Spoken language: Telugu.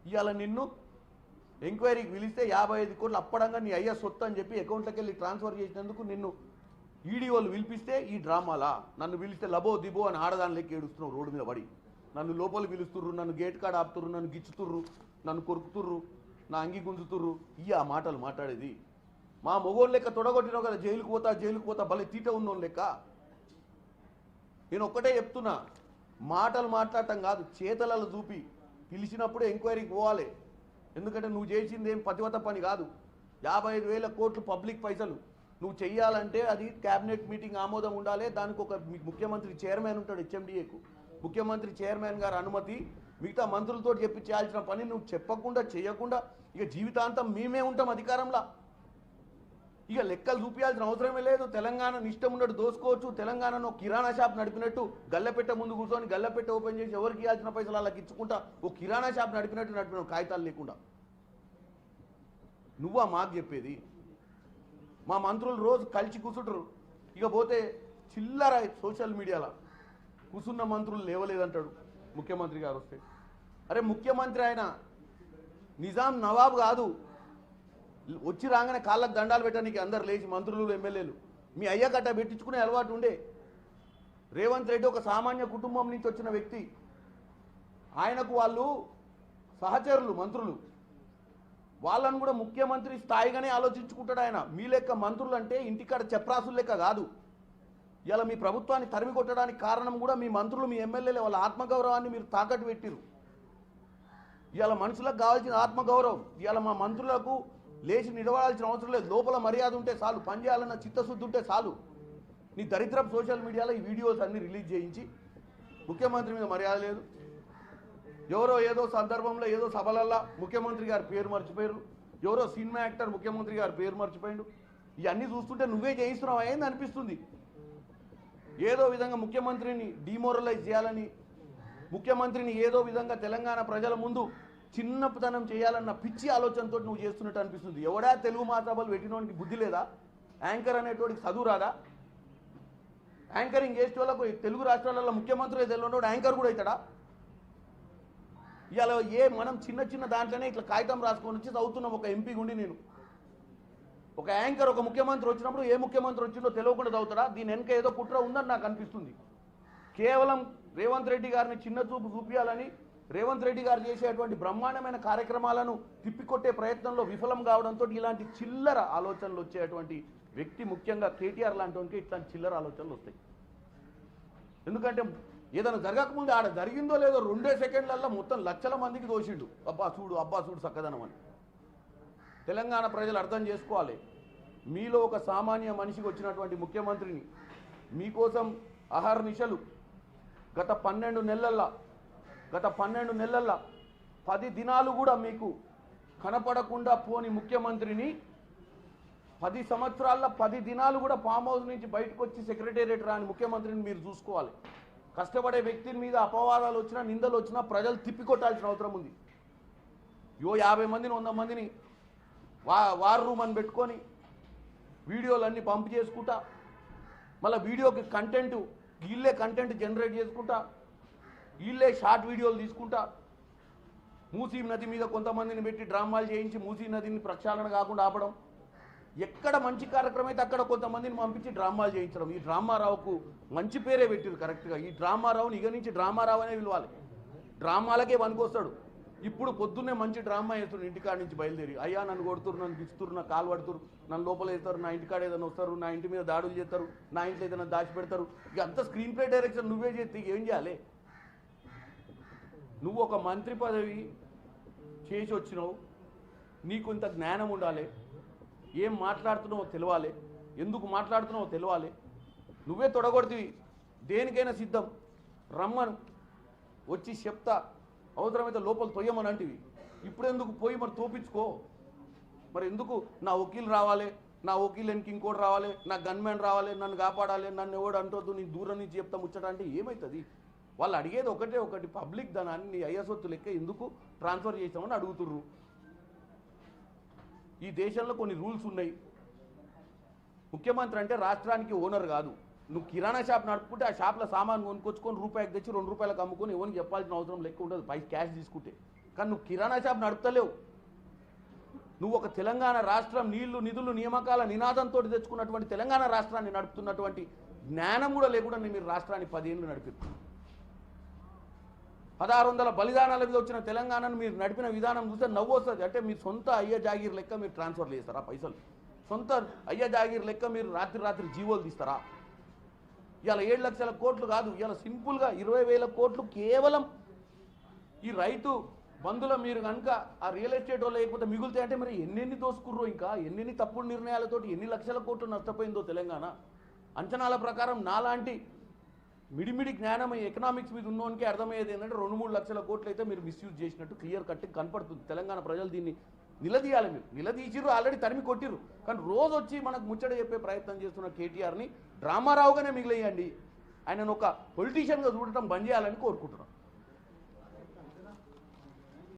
ఇవాళ నిన్ను ఎంక్వైరీకి పిలిస్తే 55 కోట్లు అప్పడంగా నీ అయ్యా సొత్తు అని చెప్పి అకౌంట్లోకి వెళ్ళి ట్రాన్స్ఫర్ చేసినందుకు నిన్ను ఈడీ వాళ్ళు పిలిపిస్తే ఈ డ్రామాలా నన్ను పిలిస్తే లబో దిబో అని ఆడదానిలోకి ఏడుస్తున్నావు రోడ్డు మీద పడి నన్ను లోపల పిలుస్తుర్రు నన్ను గేట్ కాడ ఆపుతుర్రు నన్ను గిచ్చుతుర్రు నన్ను కొరుకుతుర్రు నా అంగి గుంజుతుర్రు ఆ మాటలు మాట్లాడేది మా మొగోళ్ళు లెక్క తొడగొట్టినావు కదా జైలుకు పోతా భలే తీట ఉన్నోళ్ళు లెక్క నేను ఒక్కటే చెప్తున్నా మాటలు మాట్లాడటం కాదు చేతలలో చూపి పిలిచినప్పుడు ఎంక్వైరీకి పోవాలి ఎందుకంటే నువ్వు చేసింది ఏం పతివత పని కాదు 55,000 కోట్లు పబ్లిక్ పైసలు నువ్వు చెయ్యాలంటే అది క్యాబినెట్ మీటింగ్ ఆమోదం ఉండాలి దానికి ఒక ముఖ్యమంత్రి చైర్మన్ ఉంటాడు హెచ్ఎండిఏకు ముఖ్యమంత్రి చైర్మన్ గారు అనుమతి మిగతా మంత్రులతో చెప్పి చేయాల్సిన పని నువ్వు చెప్పకుండా చేయకుండా ఇక జీవితాంతం మేమే ఉంటాం అధికారంలో ఇక లెక్కలు చూపించాల్సిన అవసరమే లేదు తెలంగాణను ఇష్టం ఉన్నట్టు దోసుకోవచ్చు తెలంగాణను కిరాణా షాప్ నడిపినట్టు గల్లెపెట్ట ముందు కూర్చొని గల్లెపెట్ట ఓపెన్ చేసి ఎవరికి ఇవ్వాల్సిన పైసలు వాళ్ళకి ఇచ్చుకుంటా ఓ కిరాణా షాప్ నడిపినట్టు నడిపినావు కాగితాలు లేకుండా నువ్వా మాకు చెప్పేది మా మంత్రులు రోజు కలిసి కూర్చుంటారు ఇక పోతే చిల్లర సోషల్ మీడియాలో కూర్చున్న మంత్రులు లేవలేదంటాడు ముఖ్యమంత్రి గారు వస్తే అరే ముఖ్యమంత్రి ఆయన నిజాం నవాబ్ కాదు వచ్చి రాగానే కాళ్ళకు దండాలు పెట్టడానికి అందరు లేచి మంత్రులు ఎమ్మెల్యేలు మీ అయ్య కట్ట పెట్టించుకునే అలవాటు ఉండే రేవంత్ రెడ్డి ఒక సామాన్య కుటుంబం నుంచి వచ్చిన వ్యక్తి ఆయనకు వాళ్ళు సహచరులు మంత్రులు వాళ్ళను కూడా ముఖ్యమంత్రి స్థాయిగానే ఆలోచించుకుంటాడు ఆయన మీ లెక్క మంత్రులు అంటే ఇంటికాడ చెప్రాసులు లెక్క కాదు ఇలా మీ ప్రభుత్వాన్ని తరిమి కొట్టడానికి కారణం కూడా మీ మంత్రులు మీ ఎమ్మెల్యేలు వాళ్ళ ఆత్మగౌరవాన్ని మీరు తాకట్టు పెట్టిరు ఇవాళ మనుషులకు కావాల్సిన ఆత్మగౌరవం ఇవాళ మా మంత్రులకు లేచి నిలబడాల్సిన అవసరం లేదు లోపల మర్యాద ఉంటే చాలు పని చేయాలన్న చిత్తశుద్ధి ఉంటే చాలు నీ దరిద్రపు సోషల్ మీడియాలో ఈ వీడియోస్ అన్ని రిలీజ్ చేయించి ముఖ్యమంత్రి మీద మర్యాద లేదు ఎవరో ఏదో సందర్భంలో ఏదో సభలల్లో ముఖ్యమంత్రి గారి పేరు మర్చిపోయారు ఎవరో సినిమా యాక్టర్ ముఖ్యమంత్రి గారి పేరు మర్చిపోయాడు ఇవన్నీ చూస్తుంటే నువ్వే చేయిస్తున్నావు అయింది అనిపిస్తుంది ఏదో విధంగా ముఖ్యమంత్రిని డిమోరలైజ్ చేయాలని ముఖ్యమంత్రిని ఏదో విధంగా తెలంగాణ ప్రజల ముందు చిన్నతనం చేయాలన్న పిచ్చి ఆలోచనతో నువ్వు చేస్తున్నట్టు అనిపిస్తుంది ఎవడా తెలుగు మాట్లాడాలి పెట్టినోడికి బుద్ధి లేదా యాంకర్ అనేటోడికి చదువు రాదా యాంకరింగ్ చేసే వాళ్ళకు తెలుగు రాష్ట్రాలలో ముఖ్యమంత్రి తెలియనోడు యాంకర్ కూడా అవుతాడా ఇవాళ మనం చిన్న దాంట్లోనే ఇట్లా కాగితం రాసుకొని వచ్చి చదువుతున్నాం ఒక ఎంపీ గుండి నేను ఒక యాంకర్ ఒక ముఖ్యమంత్రి వచ్చినప్పుడు ఏ ముఖ్యమంత్రి వచ్చిందో తెలియకుండా చదువుతాడా దీని వెనక ఏదో కుట్ర ఉందని నాకు అనిపిస్తుంది కేవలం రేవంత్ రెడ్డి గారిని చిన్న చూపు చూపించాలని రేవంత్ రెడ్డి గారు చేసేటువంటి బ్రహ్మాండమైన కార్యక్రమాలను తిప్పికొట్టే ప్రయత్నంలో విఫలం కావడంతో ఇలాంటి చిల్లర ఆలోచనలు వచ్చేటువంటి వ్యక్తి ముఖ్యంగా కేటీఆర్ లాంటి వానికి ఇట్లాంటి చిల్లర ఆలోచనలు వస్తాయి ఎందుకంటే ఏదైనా జరగకముందు ఆడ జరిగిందో లేదో 2 సెకండ్లలో మొత్తం లక్షల మందికి దోషిండు అబ్బా చూడు చక్కదనం అని తెలంగాణ ప్రజలు అర్థం చేసుకోవాలి మీలో ఒక సామాన్య మనిషికి వచ్చినటువంటి ముఖ్యమంత్రిని మీకోసం అహర్నిశలు గత 12 నెలల్లో 10 దినాలు కూడా మీకు కనపడకుండా పోని ముఖ్యమంత్రిని 10 సంవత్సరాల్లో 10 దినాలు కూడా ఫామ్ హౌస్ నుంచి బయటకు వచ్చి సెక్రటేరియట్ రాని ముఖ్యమంత్రిని మీరు చూసుకోవాలి కష్టపడే వ్యక్తి మీద అపవాదాలు వచ్చినా నిందలు వచ్చినా ప్రజలు తిప్పికొట్టాల్సిన అవసరం ఉంది 50 మందిని 100 మందిని వార్ రూమ్ అని పెట్టుకొని వీడియోలన్నీ పంప్ చేసుకుంటా మళ్ళీ వీడియోకి వీళ్ళే కంటెంట్ జనరేట్ చేసుకుంటా వీళ్ళే షార్ట్ వీడియోలు తీసుకుంటా మూసీ నది మీద కొంతమందిని పెట్టి డ్రామాలు చేయించి మూసీ నదిని ప్రక్షాళన కాకుండా ఆపడం ఎక్కడ మంచి కార్యక్రమం అయితే అక్కడ కొంతమందిని పంపించి డ్రామాలు చేయించడం ఈ డ్రామారావుకు మంచి పేరే పెట్టిరు కరెక్ట్గా ఈ డ్రామారావుని ఇక నుంచి డ్రామారావు అనే పిలవాలి డ్రామాలకే పనికొస్తాడు ఇప్పుడు పొద్దున్నే మంచి డ్రామా వేస్తారు ఇంటికాడ నుంచి బయలుదేరి అయ్యా నన్ను కొడుతురు నన్ను గిస్తురు నా కాలు పడుతురు నన్ను లోపల వేస్తారు నా ఇంటికాడ ఏదైనా వస్తారు నా ఇంటి మీద దాడులు చేస్తారు నా ఇంట్లో ఏదైనా దాచి పెడతారు ఇక అంత స్క్రీన్ ప్లే డైరెక్షన్ నువ్వే చేస్తే ఏం చేయాలి నువ్వు ఒక మంత్రి పదవి చేసి వచ్చినావు నీకు ఇంత జ్ఞానం ఉండాలి ఏం మాట్లాడుతున్నావో తెలవాలి ఎందుకు మాట్లాడుతున్నావో తెలవాలి నువ్వే తొడగొడితివి దేనికైనా సిద్ధం రమ్మను వచ్చి చెప్తా అవసరమైతే లోపల తొయ్యమని అంటివి ఇప్పుడు ఎందుకు పోయి మరి తోపించుకో మరి ఎందుకు నా వకీలు రావాలి నా వకీలు వెనక్కి ఇంకోటి రావాలి నా గన్మ్యాన్ రావాలి నన్ను కాపాడాలి నన్ను ఎవడు అంటొద్దు నీ దూరం నుంచి చెప్తా ముచ్చట అంటే ఏమవుతుంది వాళ్ళు అడిగేది ఒకటి పబ్లిక్ ధనాన్ని నీ అయ్యసొత్తు లెక్క ఎందుకు ట్రాన్స్ఫర్ చేసామని అడుగుతుర్రు ఈ దేశంలో కొన్ని రూల్స్ ఉన్నాయి ముఖ్యమంత్రి అంటే రాష్ట్రానికి ఓనర్ కాదు నువ్వు కిరాణా షాప్ నడుపుకుంటే ఆ షాప్లో సామాన్ కొనుక్కొచ్చుకొని రూపాయికి తెచ్చి 2 రూపాయలకు అమ్ముకొని ఎవరికి చెప్పాల్సిన అవసరం లెక్క ఉండదు క్యాష్ తీసుకుంటే కానీ నువ్వు కిరాణా షాప్ నడుపుతలేవు. నువ్వు ఒక తెలంగాణ రాష్ట్రం నీళ్లు నిధులు నియామకాల నినాదంతో తెచ్చుకున్నటువంటి తెలంగాణ రాష్ట్రాన్ని నడుపుతున్నటువంటి జ్ఞానం కూడా లేకుండా మీరు రాష్ట్రాన్ని 10 ఏళ్ళు నడిపారు. 1600 బలిదానాల మీద వచ్చిన తెలంగాణను మీరు నడిపిన విధానం చూస్తే నవ్వు వస్తుంది. అంటే మీ సొంత అయ్య జాగీర్ లెక్క మీరు ట్రాన్స్ఫర్లు చేస్తారా పైసలు? సొంత అయ్య జాగీర్ లెక్క మీరు రాత్రి జీవోలు తీస్తారా? ఇవాళ 7 లక్షల కోట్లు కాదు, ఇవాళ సింపుల్గా 20,000 కోట్లు కేవలం ఈ రైతు బంధుల మీరు కనుక ఆ రియల్ ఎస్టేట్ వాళ్ళు లేకపోతే మిగులుతాయంటే మరి ఎన్నెన్ని దోసుకుర్రో, ఇంకా ఎన్నెన్ని తప్పుడు నిర్ణయాలతోటి ఎన్ని లక్షల కోట్లు నష్టపోయిందో తెలంగాణ. అంచనాల ప్రకారం నాలాంటి మిడిమిడి జ్ఞానం ఎకనామిక్స్ మీద ఉన్నోనికి అర్థమయ్యేది ఏంటంటే 2-3 లక్షల కోట్లు అయితే మీరు మిస్యూజ్ చేసినట్టు క్లియర్ కట్ కనపడుతుంది. తెలంగాణ ప్రజలు దీన్ని నిలదీయాలి. మీరు నిలదీసిర్రు, ఆల్రెడీ తరిమి కొట్టిర్రు. కానీ రోజు వచ్చి మనకు ముచ్చట చెప్పే ప్రయత్నం చేస్తున్న కేటీఆర్ని డ్రామారావుగానే మిగిలేయండి. ఆయనను ఒక పొలిటీషియన్గా చూడటం బంద్ చేయాలని కోరుకుంటున్నాం.